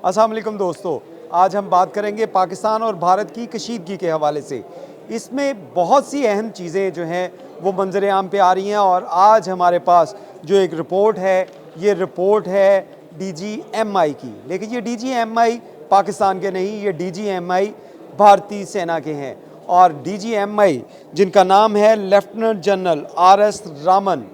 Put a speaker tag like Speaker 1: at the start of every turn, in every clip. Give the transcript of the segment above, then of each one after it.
Speaker 1: अस्सलाम वालेकुम दोस्तों, आज हम बात करेंगे पाकिस्तान और भारत की कशीदगी के हवाले से। इसमें बहुत सी अहम चीज़ें जो हैं वो मंजर आम पे आ रही हैं और आज हमारे पास जो एक रिपोर्ट है, ये रिपोर्ट है DGMI की। लेकिन ये DGMI पाकिस्तान के नहीं, ये DGMI भारतीय सेना के हैं। और DGMI जिनका नाम है लेफ्टिनेंट जनरल RS रामन,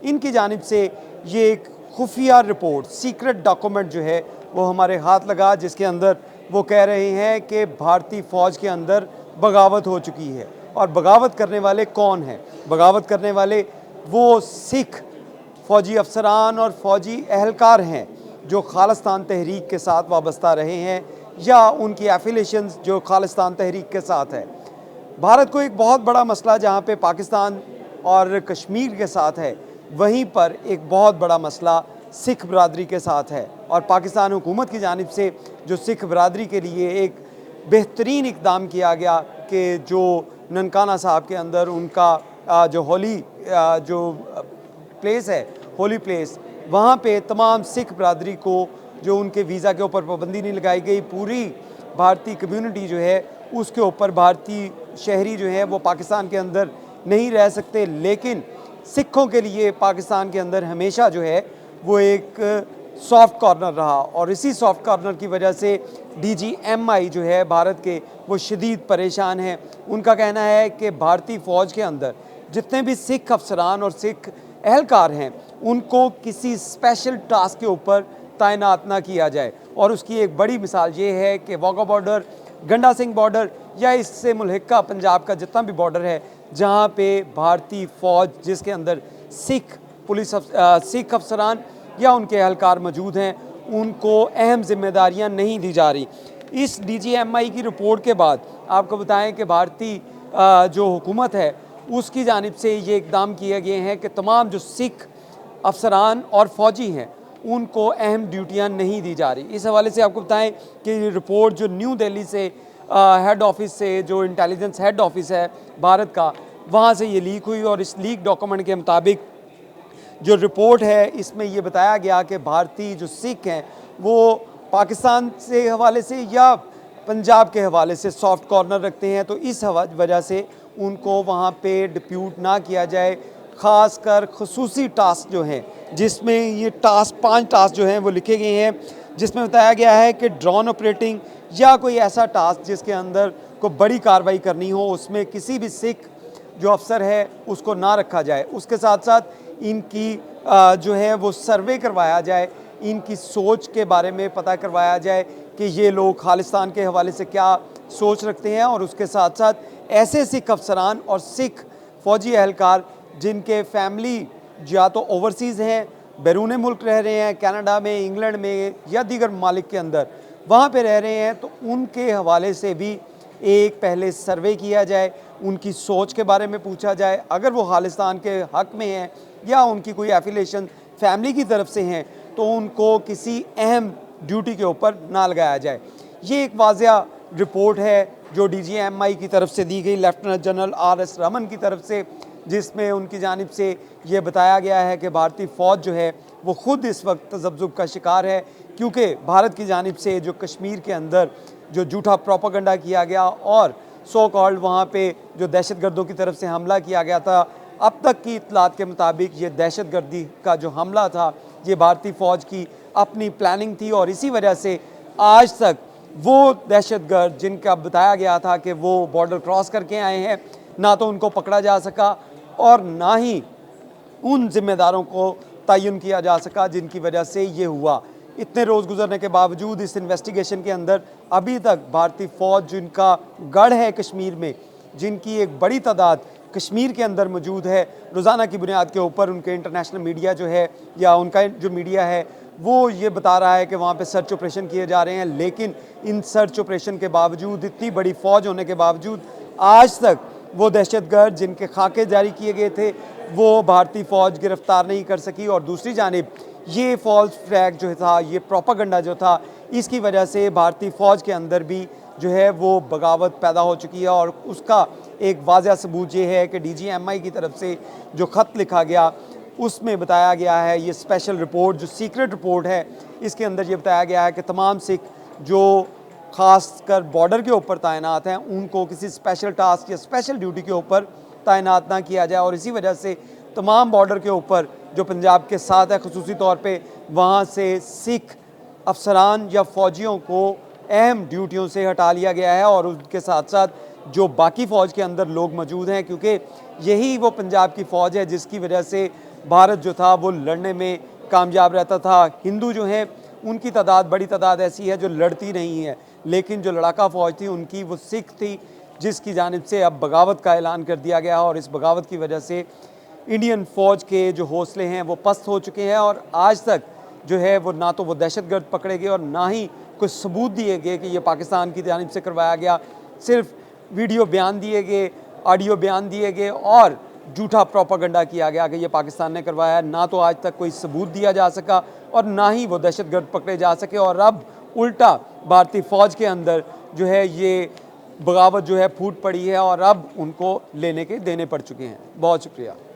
Speaker 1: इनकी जानिब से ये एक खुफिया रिपोर्ट, सीक्रेट डॉक्यूमेंट जो है वो हमारे हाथ लगा, जिसके अंदर वो कह रहे हैं कि भारतीय फ़ौज के अंदर बगावत हो चुकी है। और बगावत करने वाले कौन हैं? बगावत करने वाले वो सिख फ़ौजी अफसरान और फ़ौजी अहलकार हैं जो खालिस्तान तहरीक के साथ वाबस्ता रहे हैं या उनकी एफिलेशंस जो खालिस्तान तहरीक के साथ है। भारत को एक बहुत बड़ा मसला जहाँ पे पाकिस्तान और कश्मीर के साथ है, वहीं पर एक बहुत बड़ा मसला सिख बरादरी के साथ है। और पाकिस्तान हुकूमत की जानिब से जो सिख बरादरी के लिए एक बेहतरीन इक़दाम किया गया कि जो ननकाना साहब के अंदर उनका जो होली जो प्लेस है, होली प्लेस, वहाँ पे तमाम सिख बरादरी को जो उनके वीज़ा के ऊपर पाबंदी नहीं लगाई गई, पूरी भारतीय कम्युनिटी जो है उसके ऊपर भारतीय शहरी जो है वो पाकिस्तान के अंदर नहीं रह सकते। लेकिन सिखों के लिए पाकिस्तान के अंदर हमेशा जो है वो एक सॉफ्ट कॉर्नर रहा और इसी सॉफ्ट कॉर्नर की वजह से DGMI जो है भारत के वो शदीद परेशान हैं। उनका कहना है कि भारतीय फ़ौज के अंदर जितने भी सिख अफसरान और सिख अहलकार हैं उनको किसी स्पेशल टास्क के ऊपर तैनात ना किया जाए। और उसकी एक बड़ी मिसाल ये है कि वाघा बॉर्डर, गंडा सिंह बॉर्डर या इससे मुल्हिका पंजाब का जितना भी बॉर्डर है जहाँ पे भारतीय फ़ौज जिसके अंदर सिख पुलिस सिख अफसरान या उनके अहलकार मौजूद हैं, उनको अहम जिम्मेदारियां नहीं दी जा रही। इस DGMI की रिपोर्ट के बाद आपको बताएं कि भारतीय जो हुकूमत है उसकी जानिब से ये इक़दाम किए गए हैं कि तमाम जो सिख अफसरान और फ़ौजी हैं उनको अहम ड्यूटियां नहीं दी जा रही। इस हवाले से आपको बताएं कि रिपोर्ट जो न्यू दिल्ली से हेड ऑफिस से, जो इंटेलिजेंस हेड ऑफिस है भारत का, वहाँ से ये लीक हुई और इस लीक डॉक्यूमेंट के मुताबिक जो रिपोर्ट है इसमें ये बताया गया कि भारतीय जो सिख हैं वो पाकिस्तान से हवाले से या पंजाब के हवाले से सॉफ्ट कॉर्नर रखते हैं, तो इस वजह से उनको वहाँ पे डिप्यूट ना किया जाए। ख़ास कर खसूसी टास्क जो हैं, जिसमें ये टास्क 5 टास्क जो हैं वो लिखे गए हैं, जिसमें बताया गया है कि ड्रोन ऑपरेटिंग या कोई ऐसा टास्क जिसके अंदर को बड़ी कार्रवाई करनी हो, उसमें किसी भी सिख जो अफसर है उसको ना रखा जाए। उसके साथ साथ इनकी जो है वो सर्वे करवाया जाए, इनकी सोच के बारे में पता करवाया जाए कि ये लोग खालिस्तान के हवाले से क्या सोच रखते हैं। और उसके साथ साथ ऐसे सिख अफसरान और सिख फ़ौजी अहलकार जिनके फैमिली या तो ओवरसीज़ हैं, बैरून मुल्क रह रहे हैं, कनाडा में, इंग्लैंड में या दीगर ममालिक के अंदर वहाँ पे रह रहे हैं, तो उनके हवाले से भी एक पहले सर्वे किया जाए, उनकी सोच के बारे में पूछा जाए। अगर वो खालिस्तान के हक़ में हैं या उनकी कोई एफिलेशन फैमिली की तरफ से हैं तो उनको किसी अहम ड्यूटी के ऊपर ना लगाया जाए। ये एक वाज़िया रिपोर्ट है जो DGMI की तरफ से दी गई, लेफ्टिनेंट जनरल RS रामन की तरफ से, जिसमें उनकी जानिब से ये बताया गया है कि भारतीय फ़ौज जो है वो ख़ुद इस वक्त तज़ब्ज़ुब का शिकार है, क्योंकि भारत की जानिब से जो कश्मीर के अंदर जो झूठा प्रोपेगेंडा किया गया और सो कॉल्ड वहाँ पे जो दहशतगर्दों की तरफ से हमला किया गया था, अब तक की इत्तलात के मुताबिक ये दहशतगर्दी का जो हमला था ये भारतीय फ़ौज की अपनी प्लानिंग थी। और इसी वजह से आज तक वो दहशतगर्द जिनका बताया गया था कि वो बॉर्डर क्रॉस करके आए हैं, ना तो उनको पकड़ा जा सका और ना ही उन जिम्मेदारों को तयन किया जा सका जिनकी वजह से ये हुआ। इतने रोज़ गुजरने के बावजूद इस इन्वेस्टिगेशन के अंदर अभी तक भारतीय फ़ौज जिनका गढ़ है कश्मीर में, जिनकी एक बड़ी तादाद कश्मीर के अंदर मौजूद है, रोज़ाना की बुनियाद के ऊपर उनके इंटरनेशनल मीडिया जो है या उनका जो मीडिया है वो ये बता रहा है कि वहाँ पे सर्च ऑपरेशन किए जा रहे हैं। लेकिन इन सर्च ऑपरेशन के बावजूद, इतनी बड़ी फ़ौज होने के बावजूद, आज तक वो दहशतगर्द जिनके खाके जारी किए गए थे वो भारतीय फ़ौज गिरफ़्तार नहीं कर सकी। और दूसरी जानिब ये फॉल्स फ्लैग जो था, ये प्रोपेगेंडा जो था, इसकी वजह से भारतीय फ़ौज के अंदर भी जो है वो बगावत पैदा हो चुकी है। और उसका एक वाज़ह सबूत ये है कि DGMI की तरफ से जो ख़त लिखा गया उसमें बताया गया है, ये स्पेशल रिपोर्ट जो सीक्रेट रिपोर्ट है, इसके अंदर ये बताया गया है कि तमाम सिख जो ख़ास कर बॉर्डर के ऊपर तैनात हैं उनको किसी स्पेशल टास्क या स्पेशल ड्यूटी के ऊपर तैनात ना किया जाए, और इसी वजह से तमाम बॉर्डर के ऊपर जो पंजाब के साथ है ख़ुसूसी तौर पे वहाँ से सिख अफसरान या फ़ौजियों को अहम ड्यूटियों से हटा लिया गया है, और उसके साथ साथ जो बाकी फ़ौज के अंदर लोग मौजूद हैं, क्योंकि यही वो पंजाब की फ़ौज है जिसकी वजह से भारत जो था वो लड़ने में कामयाब रहता था। हिंदू जो हैं उनकी तादाद, बड़ी तादाद ऐसी है जो लड़ती नहीं है, लेकिन जो लड़ाका फ़ौज थी उनकी वो सिख थी, जिसकी जानिब से अब बगावत का ऐलान कर दिया गया, और इस बगावत की वजह से इंडियन फ़ौज के जो हौसले हैं वो पस्त हो चुके हैं, और आज तक जो है वो ना तो वो दहशतगर्द पकड़े गए और ना ही कुछ सबूत दिए गए कि ये पाकिस्तान की जानिब से करवाया गया। सिर्फ वीडियो बयान दिए गए, ऑडियो बयान दिए गए और झूठा प्रोपागंडा किया गया कि ये पाकिस्तान ने करवाया। ना तो आज तक कोई सबूत दिया जा सका और ना ही वो दहशतगर्द पकड़े जा सके, और अब उल्टा भारतीय फ़ौज के अंदर जो है ये बगावत जो है फूट पड़ी है और अब उनको लेने के देने पड़ चुके हैं। बहुत शुक्रिया।